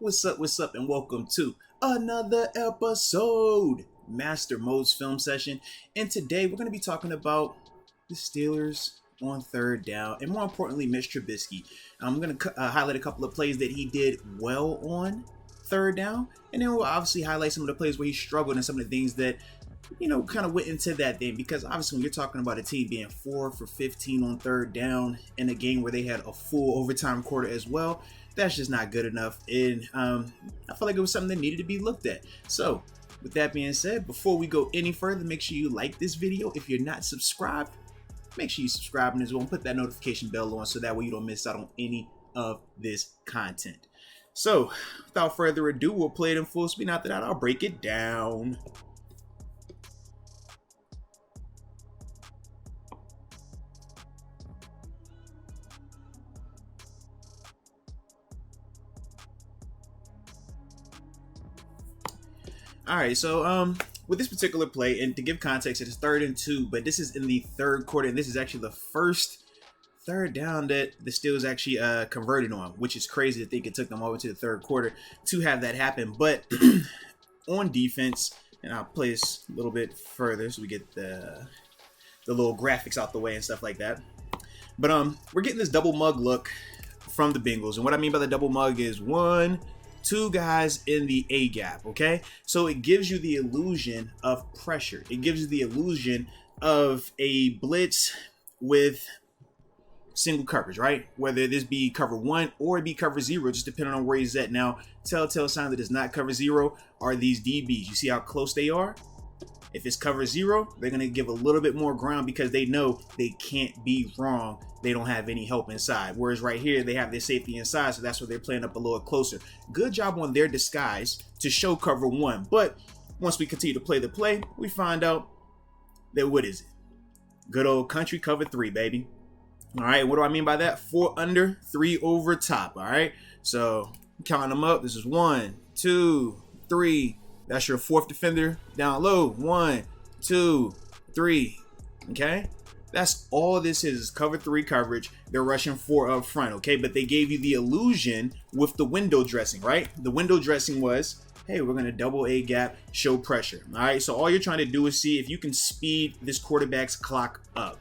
What's up, and welcome to another episode, Master Moats Film Session. And today we're going to be talking about the Steelers on third down, and more importantly, Mitch Trubisky. I'm going to highlight a couple of plays that he did well on third down, and then we'll obviously highlight some of the plays where he struggled and some of the things that, kind of went into that thing, because obviously when you're talking about a team being 4 for 15 on third down in a game where they had a full overtime quarter as well, that's just not good enough. And I felt like it was something that needed to be looked at. So with that being said, before we go any further, make sure you like this video. If you're not subscribed, make sure you subscribe and as well put that notification bell on so that way you don't miss out on any of this content. So without further ado, we'll play it in full speed. After that, I'll break it down. All right, so with this particular play, and to give context, it is 3rd and 2, but this is in the third quarter, and this is actually the first third down that the Steelers actually converted on, which is crazy to think it took them over to the third quarter to have that happen. But on defense, and I'll play this a little bit further so we get the little graphics out the way and stuff like that. But we're getting this double mug look from the Bengals, and what I mean by the double mug is 2 guys in the A gap, okay? So it gives you the illusion of pressure. It gives you the illusion of a blitz with single coverage, right? Whether this be cover 1 or it be cover 0, just depending on where he's at. Now, telltale sign that it's not cover 0 are these DBs. You see how close they are? If it's cover 0, they're going to give a little bit more ground because they know they can't be wrong. They don't have any help inside. Whereas right here, they have their safety inside, so that's where they're playing up a little closer. Good job on their disguise to show cover 1. But once we continue to play the play, we find out that what is it? Good old country cover 3, baby. All right, what do I mean by that? 4 under, 3 over top, all right? So counting them up, this is 1, 2, 3. That's your 4th defender down low. 1, 2, 3, okay? That's all this is cover 3 coverage. They're rushing 4 up front, okay? But they gave you the illusion with the window dressing, right? The window dressing was, hey, we're going to double A gap, show pressure, all right? So all you're trying to do is see if you can speed this quarterback's clock up.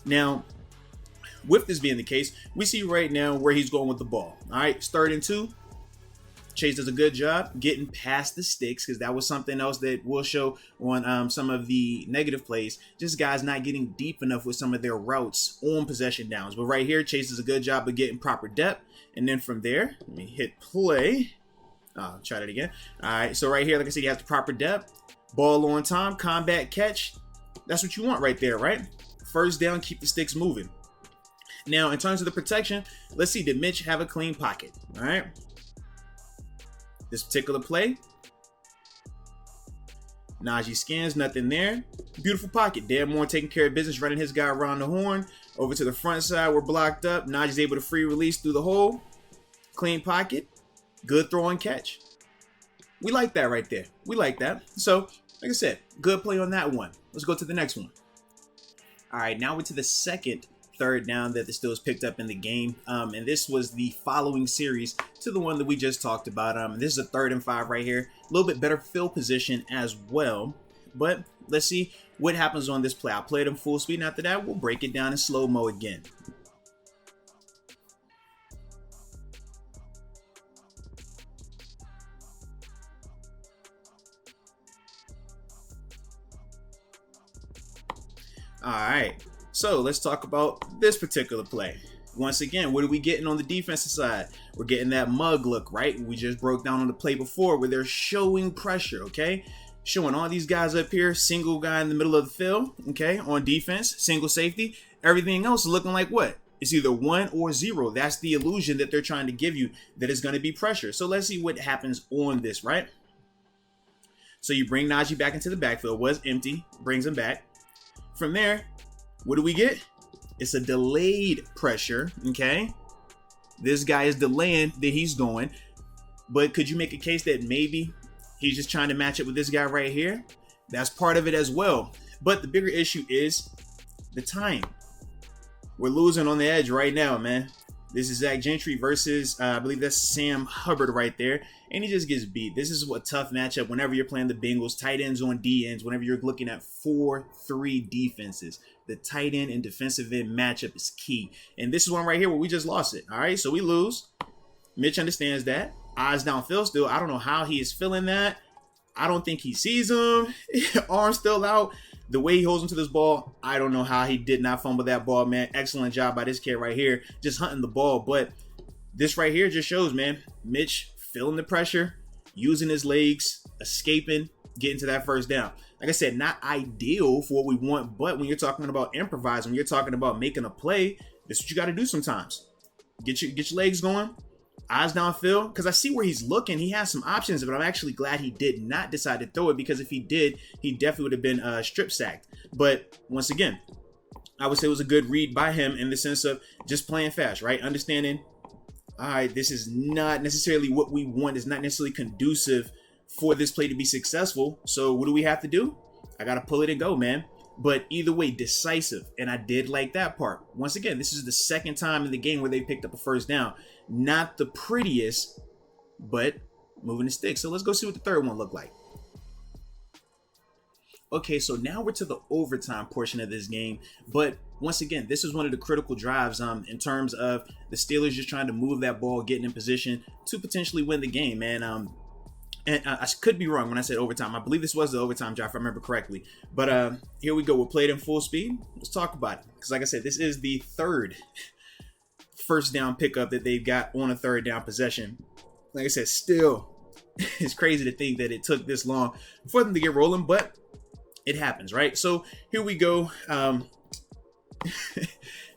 Now, with this being the case, we see right now where he's going with the ball, all right? It's 3rd and 2. Chase does a good job getting past the sticks, because that was something else that we'll show on some of the negative plays. Just guys not getting deep enough with some of their routes on possession downs. But right here, Chase does a good job of getting proper depth. And then from there, let me hit play. I'll try that again. All right, so right here, like I said, he has the proper depth. Ball on time, combat catch. That's what you want right there, right? First down, keep the sticks moving. Now, in terms of the protection, let's see, did Mitch have a clean pocket? All right. This particular play, Najee scans, nothing there. Beautiful pocket. Dan Moore taking care of business, running his guy around the horn. Over to the front side, we're blocked up. Najee's able to free release through the hole. Clean pocket. Good throw and catch. We like that right there. We like that. So, like I said, good play on that one. Let's go to the next one. All right, now we're to the second third down that the Steelers picked up in the game, and this was the following series to the one that we just talked about. This is a 3rd and 5 right here, a little bit better field position as well, but let's see what happens on this play. I'll play it in full speed, and after that we'll break it down in slow-mo again. All right, so let's talk about this particular play. Once again, what are we getting on the defensive side? We're getting that mug look, right? We just broke down on the play before where they're showing pressure, okay? Showing all these guys up here, single guy in the middle of the field, okay? On defense, single safety. Everything else is looking like what? It's either 1 or 0. That's the illusion that they're trying to give you, that it's going to be pressure. So let's see what happens on this, right? So you bring Najee back into the backfield. Was empty, brings him back. From there, what do we get? It's a delayed pressure, okay? This guy is delaying that he's going. But could you make a case that maybe he's just trying to match it with this guy right here? That's part of it as well. But the bigger issue is the time. We're losing on the edge right now, man. This is Zach Gentry versus, I believe that's Sam Hubbard right there. And he just gets beat. This is a tough matchup whenever you're playing the Bengals, tight ends on D ends, whenever you're looking at 4-3 defenses. The tight end and defensive end matchup is key. And this is one right here where we just lost it. All right, so we lose. Mitch understands that. Eyes downfield still. I don't know how he is feeling that. I don't think he sees him. Arm still out. The way he holds onto this ball, I don't know how he did not fumble that ball, man. Excellent job by this kid right here, just hunting the ball. But this right here just shows, man, Mitch feeling the pressure, using his legs, escaping, getting to that first down. Like I said, not ideal for what we want, but when you're talking about improvising, when you're talking about making a play, this is what you got to do sometimes. Get your legs going. Eyes downfield, because I see where he's looking. He has some options, but I'm actually glad he did not decide to throw it, because if he did, he definitely would have been strip sacked. But once again, I would say it was a good read by him in the sense of just playing fast, right? Understanding, all right, this is not necessarily what we want. It's not necessarily conducive for this play to be successful. So what do we have to do? I got to pull it and go, man. But either way, decisive. And I did like that part. Once again, this is the second time in the game where they picked up a first down. Not the prettiest, but moving the stick. So let's go see what the third one looked like. Okay, so now we're to the overtime portion of this game. But once again, this is one of the critical drives in terms of the Steelers just trying to move that ball, getting in position to potentially win the game, man. And I could be wrong when I said overtime. I believe this was the overtime drive, if I remember correctly. But here we go. We'll play it in full speed. Let's talk about it. Because like I said, this is the third first down pickup that they've got on a third down possession. Like I said, still, it's crazy to think that it took this long for them to get rolling, but it happens, right? So here we go.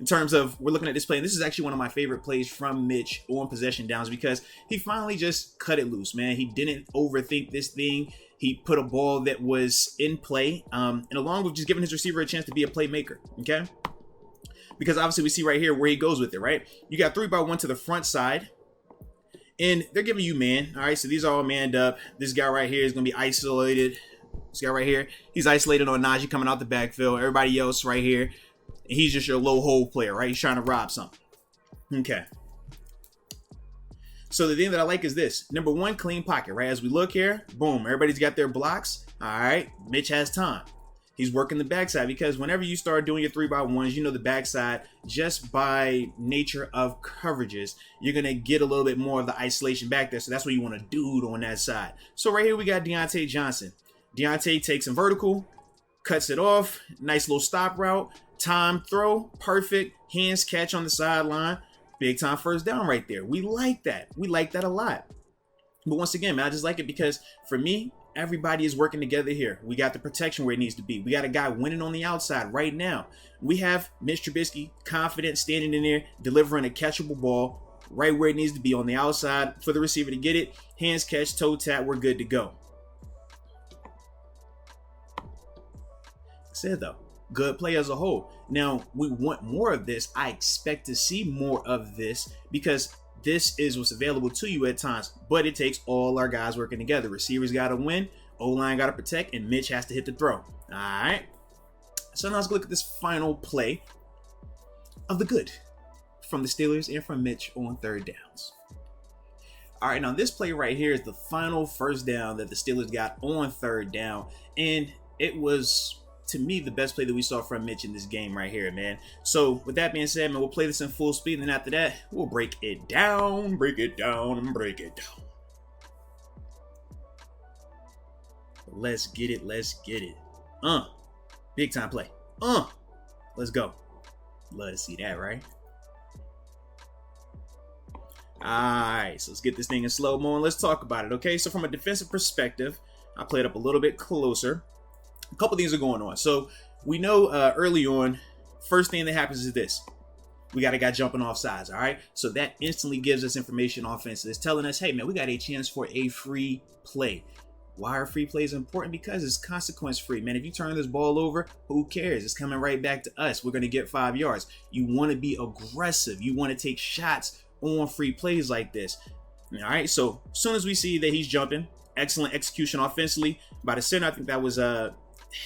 In terms of, we're looking at this play, and this is actually one of my favorite plays from Mitch on possession downs, because he finally just cut it loose, man. He didn't overthink this thing. He put a ball that was in play, and along with just giving his receiver a chance to be a playmaker, okay? Because obviously we see right here where he goes with it, right? You got 3-by-1 to the front side, and they're giving you man. All right, so these are all manned up. This guy right here is going to be isolated. This guy right here, he's isolated on Najee coming out the backfield. Everybody else right here, he's just your low hole player, right? He's trying to rob something. Okay. So the thing that I like is this. Number one, clean pocket, right? As we look here, boom, everybody's got their blocks. All right, Mitch has time. He's working the backside, because whenever you start doing your 3-by-1s, you know the backside, just by nature of coverages, you're going to get a little bit more of the isolation back there. So that's what you want to do on that side. So right here we got Deontay Johnson. Deontay takes him vertical, cuts it off, nice little stop route, time throw, perfect, hands catch on the sideline, big time first down right there. We like that. We like that a lot. But once again, man, I just like it because for me, everybody is working together here. We got the protection where it needs to be. We got a guy winning on the outside right now. We have Mitch Trubisky, confident, standing in there, delivering a catchable ball right where it needs to be on the outside for the receiver to get it. Hands catch, toe tap, we're good to go. Said though, good play as a whole. Now we want more of this. I expect to see more of this because this is what's available to you at times, but it takes all our guys working together. Receivers got to win, O-line got to protect, and Mitch has to hit the throw. All right. So now let's look at this final play of the good from the Steelers and from Mitch on third downs. All right, now this play right here is the final first down that the Steelers got on third down, and it was, to me, the best play that we saw from Mitch in this game right here, man. So with that being said, man, we'll play this in full speed, and then after that, we'll break it down, and break it down. Let's get it. Big time play. Let's go. Love to see that, right? Alright, so let's get this thing in slow-mo and let's talk about it, okay? So from a defensive perspective, I played up a little bit closer. A couple things are going on. So we know early on, first thing that happens is this. We got a guy jumping off sides, all right? So that instantly gives us information offensively. It's telling us, hey, man, we got a chance for a free play. Why are free plays important? Because it's consequence free, man. If you turn this ball over, who cares? It's coming right back to us. We're going to get 5 yards. You want to be aggressive. You want to take shots on free plays like this. All right, so as soon as we see that he's jumping, excellent execution offensively by the center. I think that was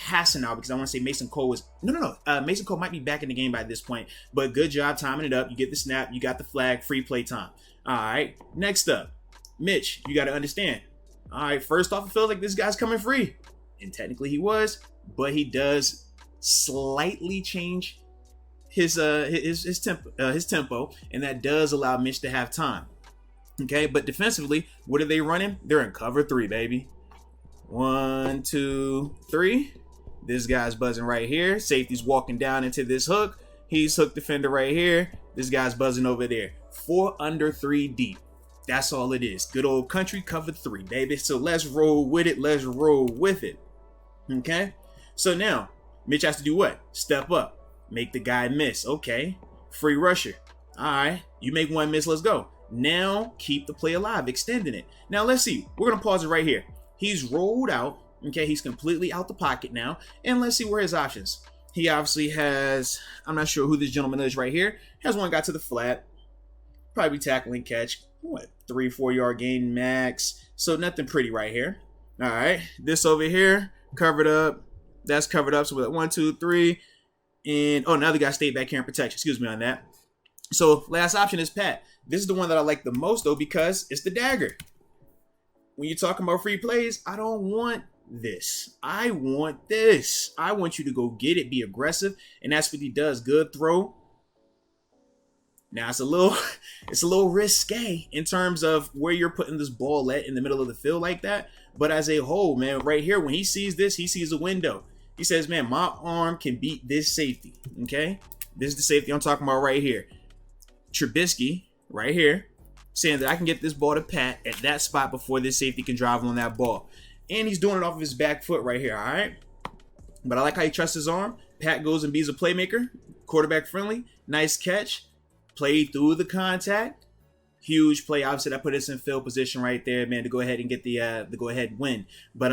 Hassan because I want to say Mason Cole was no. Mason Cole might be back in the game by this point, but good job timing it up. You get the snap, you got the flag, free play time. All right, next up, Mitch. You got to understand. All right, first off, it feels like this guy's coming free, and technically he was, but he does slightly change his tempo, and that does allow Mitch to have time. Okay, but defensively, what are they running? They're in cover 3, baby. 1, 2, 3. This guy's buzzing right here. Safety's walking down into this hook. He's hook defender right here. This guy's buzzing over there. 4 under 3 deep. That's all it is. Good old country cover 3, baby. So let's roll with it. Let's roll with it. Okay. So now Mitch has to do what? Step up. Make the guy miss. Okay. Free rusher. All right. You make one miss. Let's go. Now keep the play alive. Extending it. Now let's see. We're going to pause it right here. He's rolled out. Okay, he's completely out the pocket now. And let's see where his options. He obviously has, I'm not sure who this gentleman is right here. Has one guy to the flat. Probably tackling catch. What, 3-4 yard gain max. So nothing pretty right here. All right, this over here, covered up. That's covered up. So we're at 1, 2, 3. And, oh, now the guy stayed back here in protection. Excuse me on that. So last option is Pat. This is the one that I like the most, though, because it's the dagger. When you're talking about free plays, I don't want this. I want this. I want you to go get it, be aggressive, and that's what he does. Good throw. Now it's a little risque in terms of where you're putting this ball at in the middle of the field like that. But as a whole, man, right here, when he sees this, he sees a window. He says, man, my arm can beat this safety. Okay, this is the safety I'm talking about right here. Trubisky right here, saying that I can get this ball to Pat at that spot before this safety can drive on that ball. And he's doing it off of his back foot right here, all right? But I like how he trusts his arm. Pat goes and be a playmaker, quarterback friendly, nice catch, play through the contact, huge play. Obviously, that put us in field position right there, man, to go ahead and get the go-ahead win. But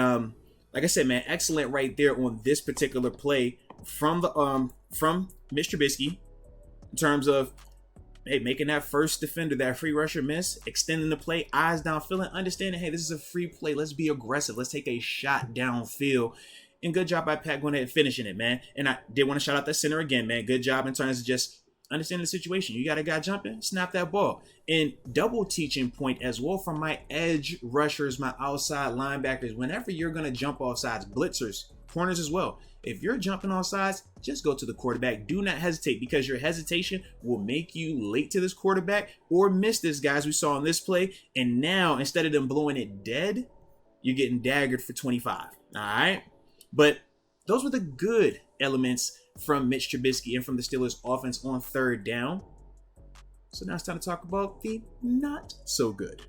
like I said, man, excellent right there on this particular play from Mitch Trubisky in terms of, hey, making that first defender, that free rusher miss, extending the play, eyes downfield, understanding, hey, this is a free play. Let's be aggressive. Let's take a shot downfield. And good job by Pat going ahead and finishing it, man. And I did want to shout out that center again, man. Good job in terms of just understanding the situation. You got a guy jumping, snap that ball. And double teaching point as well from my edge rushers, my outside linebackers. Whenever you're going to jump off sides, blitzers, corners as well. If you're jumping on sides, just go to the quarterback. Do not hesitate, because your hesitation will make you late to this quarterback or miss this guy, as we saw in this play. And now, instead of them blowing it dead, you're getting daggered for 25. All right? But those were the good elements from Mitch Trubisky and from the Steelers offense on third down. So now it's time to talk about the not so good.